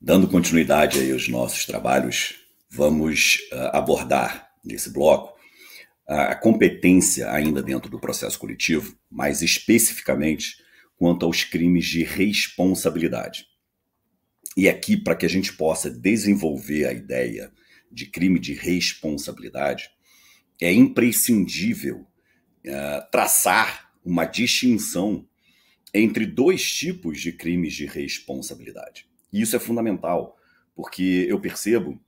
Dando continuidade aí aos nossos trabalhos, vamos abordar nesse bloco a competência ainda dentro do processo coletivo, mais especificamente quanto aos crimes de responsabilidade. E aqui, para que a gente possa desenvolver a ideia de crime de responsabilidade, é imprescindível traçar uma distinção entre dois tipos de crimes de responsabilidade. E isso é fundamental, porque eu percebo,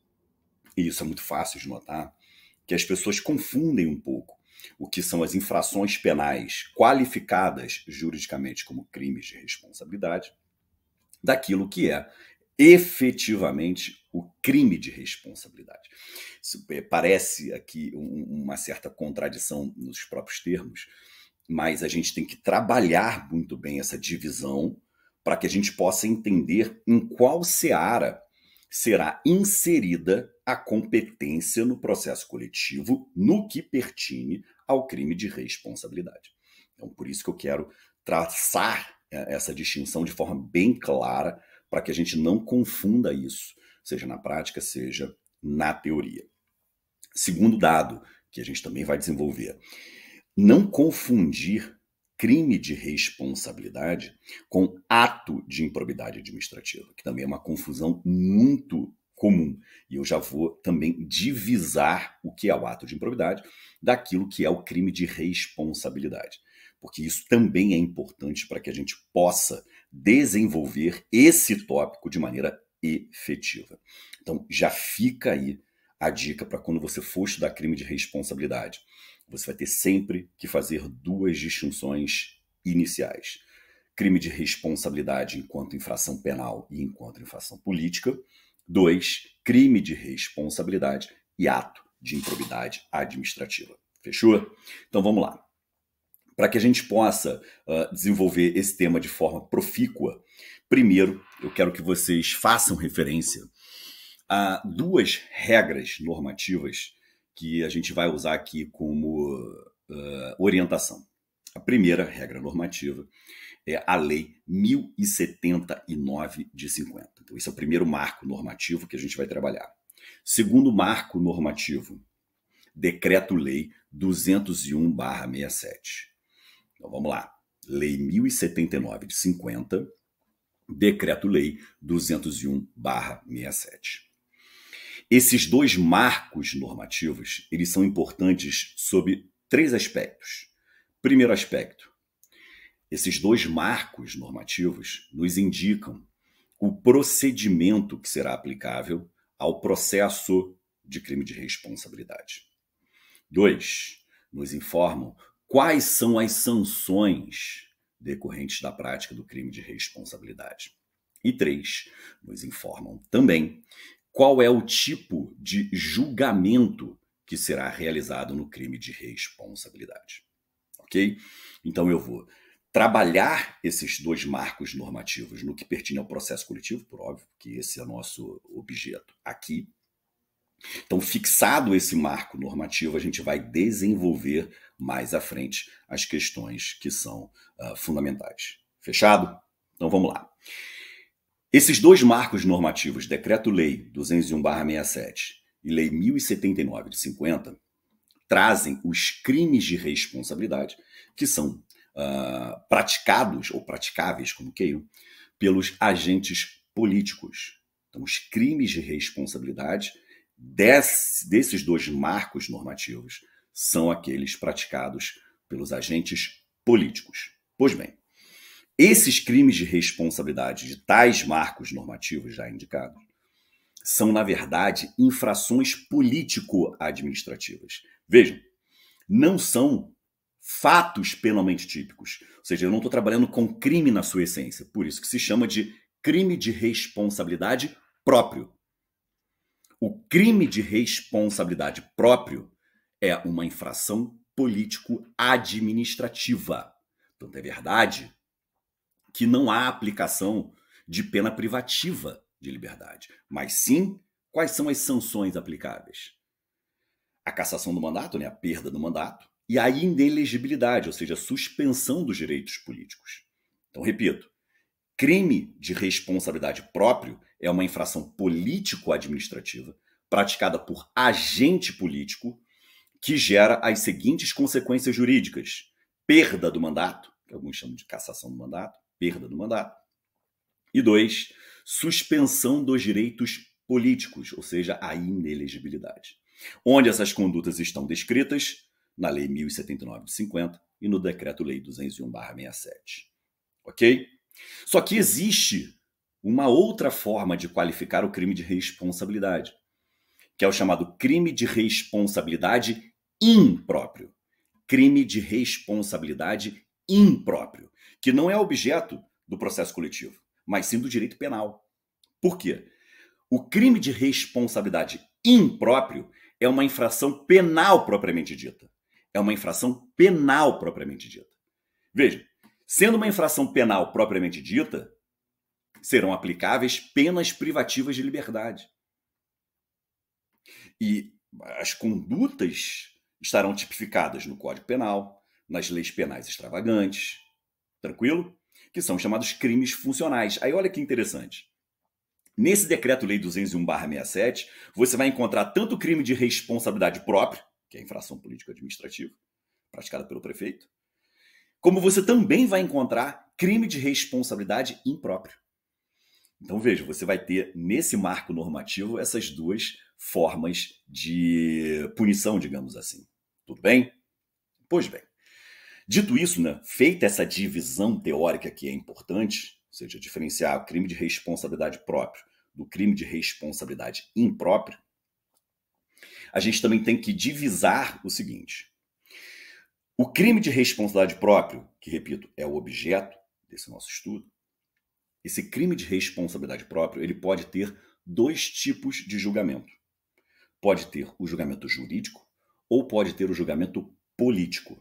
e isso é muito fácil de notar, que as pessoas confundem um pouco o que são as infrações penais qualificadas juridicamente como crimes de responsabilidade daquilo que é efetivamente o crime de responsabilidade. Isso parece aqui uma certa contradição nos próprios termos, mas a gente tem que trabalhar muito bem essa divisão para que a gente possa entender em qual seara será inserida a competência no processo coletivo no que pertine ao crime de responsabilidade. Então, por isso que eu quero traçar essa distinção de forma bem clara para que a gente não confunda isso, seja na prática, seja na teoria. Segundo dado, que a gente também vai desenvolver, não confundir crime de responsabilidade com ato de improbidade administrativa, que também é uma confusão muito comum. E eu já vou também divisar o que é o ato de improbidade daquilo que é o crime de responsabilidade, porque isso também é importante para que a gente possa desenvolver esse tópico de maneira efetiva. Então, já fica aí a dica para quando você for estudar crime de responsabilidade. Você vai ter sempre que fazer duas distinções iniciais. Crime de responsabilidade enquanto infração penal e enquanto infração política. 2, crime de responsabilidade e ato de improbidade administrativa. Fechou? Então vamos lá. Para que a gente possa desenvolver esse tema de forma profícua, primeiro eu quero que vocês façam referência a duas regras normativas que a gente vai usar aqui como orientação. A primeira regra normativa é a Lei 1079 de 50. Então, esse é o primeiro marco normativo que a gente vai trabalhar. Segundo marco normativo, Decreto-Lei 201/67. Então, vamos lá. Lei 1079 de 50, Decreto-Lei 201/67. Esses dois marcos normativos, eles são importantes sob três aspectos. Primeiro aspecto, esses dois marcos normativos nos indicam o procedimento que será aplicável ao processo de crime de responsabilidade. 2, nos informam quais são as sanções decorrentes da prática do crime de responsabilidade. E 3, nos informam também qual é o tipo de julgamento que será realizado no crime de responsabilidade. Ok? Então eu vou trabalhar esses dois marcos normativos no que pertine ao processo coletivo, por óbvio, que esse é o nosso objeto aqui. Então, fixado esse marco normativo, a gente vai desenvolver mais à frente as questões que são fundamentais. Fechado? Então vamos lá. Esses dois marcos normativos, Decreto-Lei 201/67 e Lei 1079 de 50, trazem os crimes de responsabilidade que são praticados ou praticáveis, como queiram, pelos agentes políticos. Então, os crimes de responsabilidade desses dois marcos normativos são aqueles praticados pelos agentes políticos. Pois bem, esses crimes de responsabilidade de tais marcos normativos já indicados são, na verdade, infrações político-administrativas. Vejam, não são fatos penalmente típicos. Ou seja, eu não estou trabalhando com crime na sua essência. Por isso que se chama de crime de responsabilidade próprio. O crime de responsabilidade próprio é uma infração político-administrativa. Então, é verdade que não há aplicação de pena privativa de liberdade, mas sim quais são as sanções aplicáveis. A cassação do mandato, né, a perda do mandato, e a inelegibilidade, ou seja, a suspensão dos direitos políticos. Então, repito, Crime de responsabilidade próprio é uma infração político-administrativa praticada por agente político que gera as seguintes consequências jurídicas: perda do mandato, que alguns chamam de cassação do mandato, perda do mandato. E 2, suspensão dos direitos políticos, ou seja, a inelegibilidade. Onde essas condutas estão descritas na Lei 1079 de 50 e no Decreto-Lei 201/67. Ok? Só que existe uma outra forma de qualificar o crime de responsabilidade, que é o chamado crime de responsabilidade impróprio. Crime de responsabilidade impróprio, que não é objeto do processo coletivo, mas sim do direito penal. Por quê? O crime de responsabilidade impróprio é uma infração penal propriamente dita. É uma infração penal propriamente dita. Veja, sendo uma infração penal propriamente dita, serão aplicáveis penas privativas de liberdade. E as condutas estarão tipificadas no Código Penal, nas leis penais extravagantes, tranquilo? Que são chamados crimes funcionais. Aí olha que interessante. Nesse Decreto-Lei 201/67, você vai encontrar tanto o crime de responsabilidade própria, que é a infração político-administrativa, praticada pelo prefeito, como você também vai encontrar crime de responsabilidade impróprio. Então veja, você vai ter nesse marco normativo essas duas formas de punição, digamos assim. Tudo bem? Pois bem. Dito isso, né, feita essa divisão teórica que é importante, ou seja, diferenciar o crime de responsabilidade próprio do crime de responsabilidade imprópria, a gente também tem que divisar o seguinte. O crime de responsabilidade próprio, que, repito, é o objeto desse nosso estudo, esse crime de responsabilidade própria, ele pode ter dois tipos de julgamento. Pode ter o julgamento jurídico ou pode ter o julgamento político.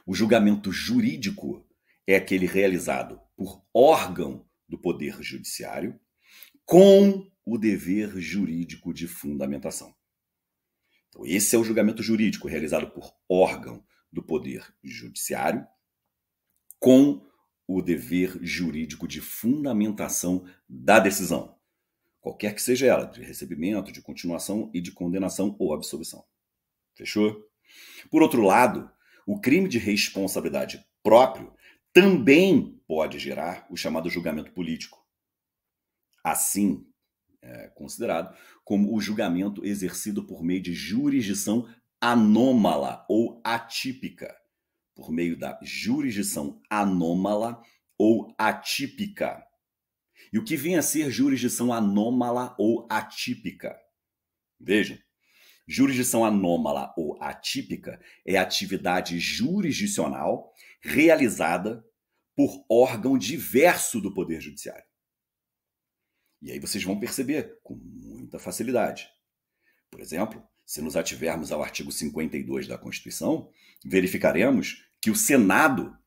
O julgamento jurídico é aquele realizado por órgão do Poder Judiciário com o dever jurídico de fundamentação. Então, esse é o julgamento jurídico realizado por órgão do Poder Judiciário com o dever jurídico de fundamentação da decisão, qualquer que seja ela, de recebimento, de continuação e de condenação ou absolvição. Fechou? Por outro lado, o crime de responsabilidade próprio também pode gerar o chamado julgamento político. Assim, é considerado como o julgamento exercido por meio de jurisdição anômala ou atípica. Por meio da jurisdição anômala ou atípica. E o que vem a ser jurisdição anômala ou atípica? Veja, jurisdição anômala ou atípica é atividade jurisdicional realizada por órgão diverso do Poder Judiciário. E aí vocês vão perceber com muita facilidade. Por exemplo, se nos ativermos ao artigo 52 da Constituição, verificaremos que o Senado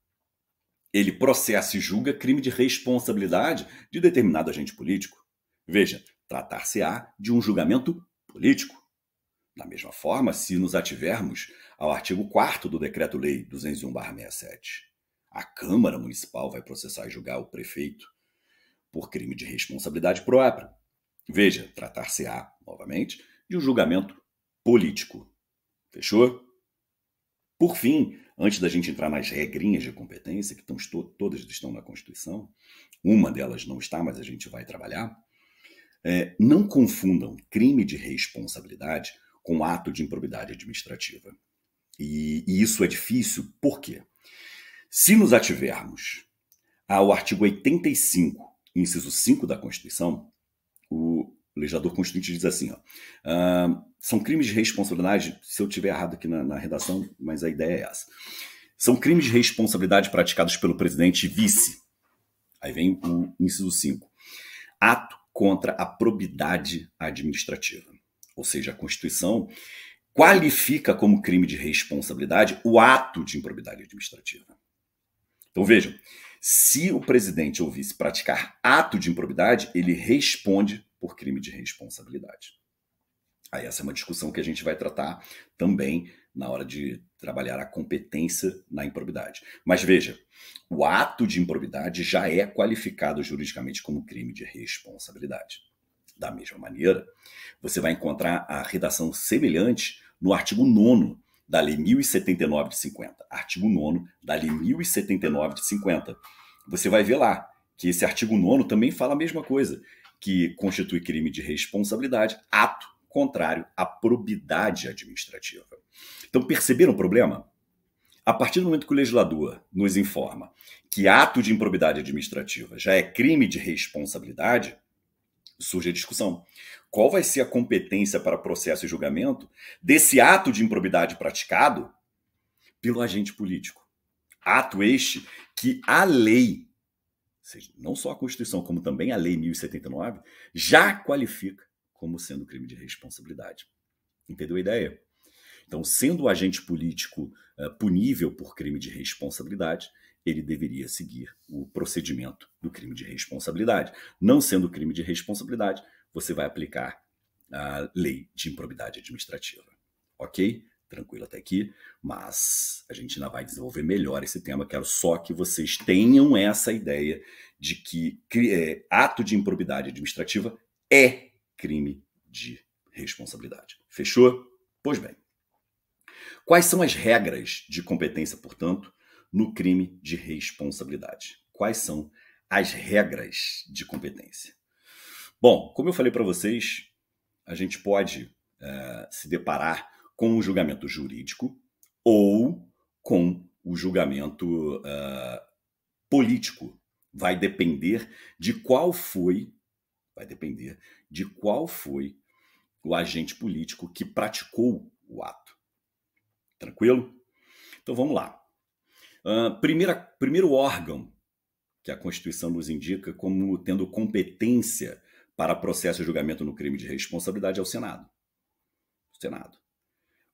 ele processa e julga crime de responsabilidade de determinado agente político. Veja, tratar-se-á de um julgamento político. Da mesma forma, se nos ativermos ao artigo 4º do Decreto-Lei 201/67, a Câmara Municipal vai processar e julgar o prefeito por crime de responsabilidade própria. Veja, tratar-se-á, novamente, de um julgamento político. Fechou? Por fim, antes da gente entrar nas regrinhas de competência, que todas estão na Constituição, uma delas não está, mas a gente vai trabalhar, não confundam crime de responsabilidade com ato de improbidade administrativa. E isso é difícil, por quê? Se nos ativermos ao artigo 85, inciso 5 da Constituição, o legislador constituinte diz assim, são crimes de responsabilidade, se eu estiver errado aqui na redação, mas a ideia é essa. São crimes de responsabilidade praticados pelo presidente e vice. Aí vem o inciso 5. Ato contra a probidade administrativa. Ou seja, a Constituição qualifica como crime de responsabilidade o ato de improbidade administrativa. Então vejam, se o presidente ou vice praticar ato de improbidade, ele responde por crime de responsabilidade. Aí essa é uma discussão que a gente vai tratar também na hora de trabalhar a competência na improbidade. Mas veja, o ato de improbidade já é qualificado juridicamente como crime de responsabilidade. Da mesma maneira, você vai encontrar a redação semelhante no artigo 9º da Lei 1079 de 50. Artigo 9º da Lei 1079 de 50. Você vai ver lá que esse artigo 9º também fala a mesma coisa, que constitui crime de responsabilidade, ato contrário à probidade administrativa. Então, perceberam o problema? A partir do momento que o legislador nos informa que ato de improbidade administrativa já é crime de responsabilidade, surge a discussão. Qual vai ser a competência para processo e julgamento desse ato de improbidade praticado pelo agente político? Ato este que a lei, ou seja, não só a Constituição, como também a Lei 1079, já qualifica como sendo crime de responsabilidade. Entendeu a ideia? Então, sendo o agente político punível por crime de responsabilidade, ele deveria seguir o procedimento do crime de responsabilidade. Não sendo crime de responsabilidade, você vai aplicar a lei de improbidade administrativa. Ok? Tranquilo até aqui, mas a gente ainda vai desenvolver melhor esse tema. Quero só que vocês tenham essa ideia de que ato de improbidade administrativa é crime de responsabilidade. Fechou? Pois bem. Quais são as regras de competência, portanto, no crime de responsabilidade? Quais são as regras de competência? Bom, como eu falei para vocês, a gente pode se deparar com um julgamento jurídico ou com o julgamento político. Vai depender de qual foi o agente político que praticou o ato. Tranquilo? Então vamos lá. Primeiro órgão que a Constituição nos indica como tendo competência para processo e julgamento no crime de responsabilidade é o Senado. O Senado.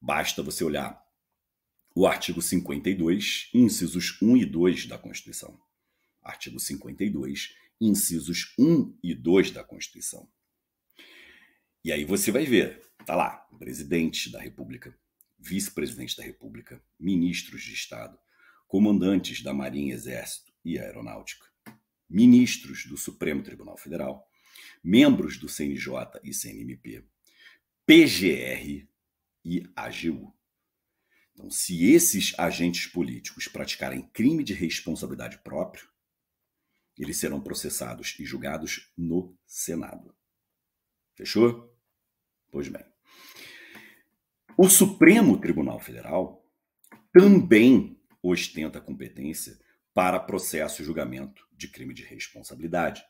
Basta você olhar o artigo 52, incisos 1 e 2 da Constituição. Artigo 52, incisos 1 e 2 da Constituição. E aí você vai ver, tá lá, presidente da República, vice-presidente da República, ministros de Estado, comandantes da Marinha, Exército e Aeronáutica, ministros do Supremo Tribunal Federal, membros do CNJ e CNMP, PGR e AGU. Então, se esses agentes políticos praticarem crime de responsabilidade próprio, eles serão processados e julgados no Senado. Fechou? Pois bem. O Supremo Tribunal Federal também ostenta competência para processo e julgamento de crime de responsabilidade.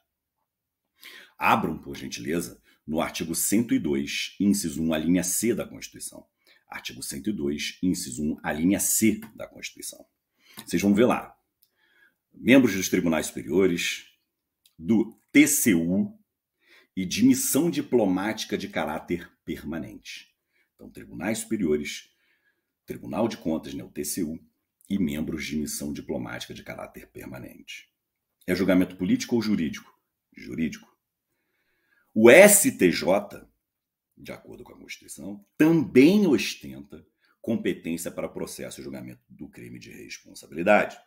Abram, por gentileza, no artigo 102, inciso 1, a linha C da Constituição. Artigo 102, inciso 1, a linha C da Constituição. Vocês vão ver lá. Membros dos tribunais superiores, do TCU e de missão diplomática de caráter permanente. Então, tribunais superiores, Tribunal de Contas, né, o TCU, e membros de missão diplomática de caráter permanente. É julgamento político ou jurídico? Jurídico. O STJ, de acordo com a Constituição, também ostenta competência para processo e julgamento do crime de responsabilidade.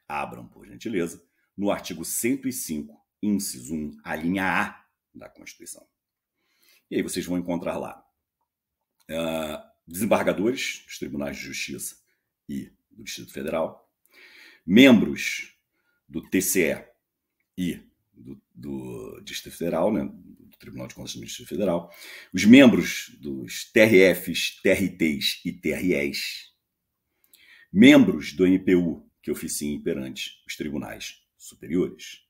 Abram, por gentileza, no artigo 105, inciso 1, a linha A da Constituição. E aí vocês vão encontrar lá desembargadores dos tribunais de justiça e do Distrito Federal, membros do TCE e do Distrito Federal, né, do Tribunal de Contas do Distrito Federal, os membros dos TRFs, TRTs e TREs, membros do MPU que oficiem perante os tribunais superiores.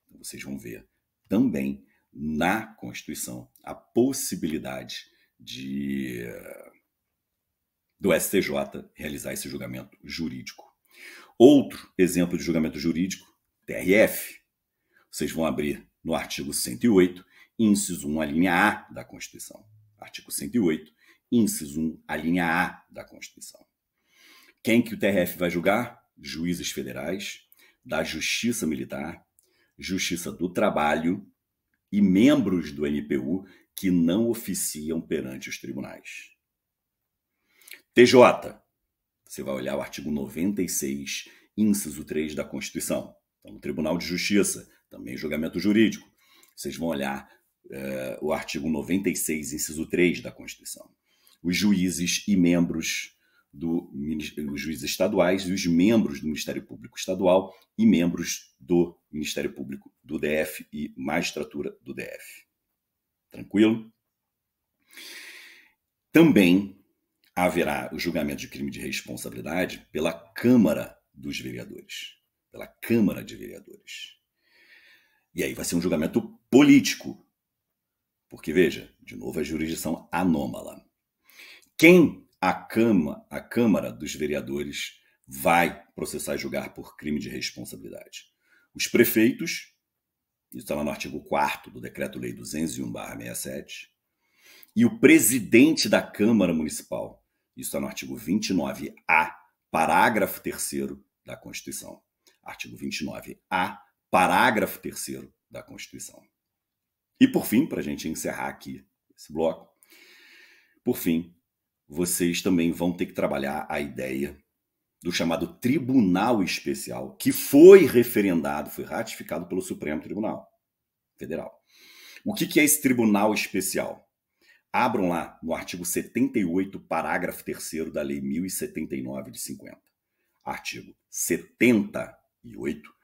Então, vocês vão ver também na Constituição a possibilidade do STJ realizar esse julgamento jurídico. Outro exemplo de julgamento jurídico, TRF. Vocês vão abrir no artigo 108, inciso 1, a linha A da Constituição. Artigo 108, inciso 1, a linha A da Constituição. Quem que o TRF vai julgar? Juízes federais, da Justiça Militar, Justiça do Trabalho e membros do MPU que não oficiam perante os tribunais. TJ, você vai olhar o artigo 96, inciso 3 da Constituição. Então, no Tribunal de Justiça, também julgamento jurídico, vocês vão olhar o artigo 96, inciso 3 da Constituição. Os juízes e membros os juízes estaduais e os membros do Ministério Público Estadual e membros do Ministério Público do DF e magistratura do DF. Tranquilo? Também haverá o julgamento de crime de responsabilidade pela Câmara dos Vereadores. Pela Câmara de Vereadores. E aí vai ser um julgamento político. Porque, veja, de novo, a jurisdição anômala. Quem a Câmara dos Vereadores vai processar e julgar por crime de responsabilidade? Os prefeitos, isso está lá no artigo 4º do Decreto-Lei 201/67, e o presidente da Câmara Municipal, isso está no artigo 29A, parágrafo 3º da Constituição. Artigo 29A, parágrafo 3º da Constituição. E por fim, para a gente encerrar aqui esse bloco, por fim, vocês também vão ter que trabalhar a ideia do chamado Tribunal Especial, que foi referendado, foi ratificado pelo Supremo Tribunal Federal. O que é esse Tribunal Especial? Abram lá no artigo 78, parágrafo 3º da Lei 1079 de 50. Artigo 78,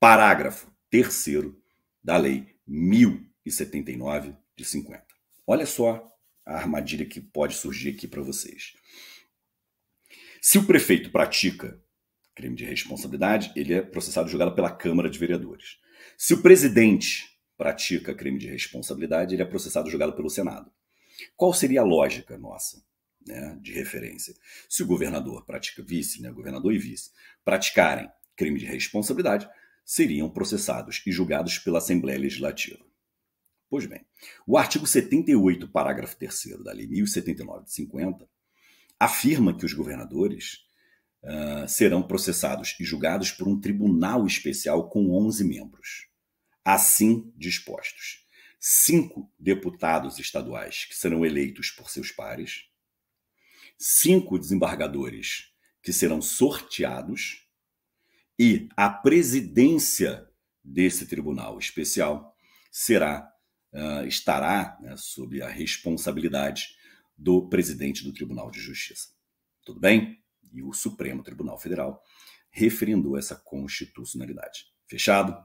parágrafo 3º da Lei 1079 de 50. Olha só a armadilha que pode surgir aqui para vocês. Se o prefeito pratica crime de responsabilidade, ele é processado e julgado pela Câmara de Vereadores. Se o presidente pratica crime de responsabilidade, ele é processado e julgado pelo Senado. Qual seria a lógica nossa, né, de referência? Se o governador pratica governador e vice, praticarem crime de responsabilidade, seriam processados e julgados pela Assembleia Legislativa. Pois bem, o artigo 78, parágrafo 3º da Lei 1079 de 50, afirma que os governadores serão processados e julgados por um tribunal especial com 11 membros. Assim dispostos: 5 deputados estaduais que serão eleitos por seus pares, 5 desembargadores que serão sorteados e a presidência desse tribunal especial estará, né, sob a responsabilidade do presidente do Tribunal de Justiça. Tudo bem? E o Supremo Tribunal Federal referendou essa constitucionalidade. Fechado?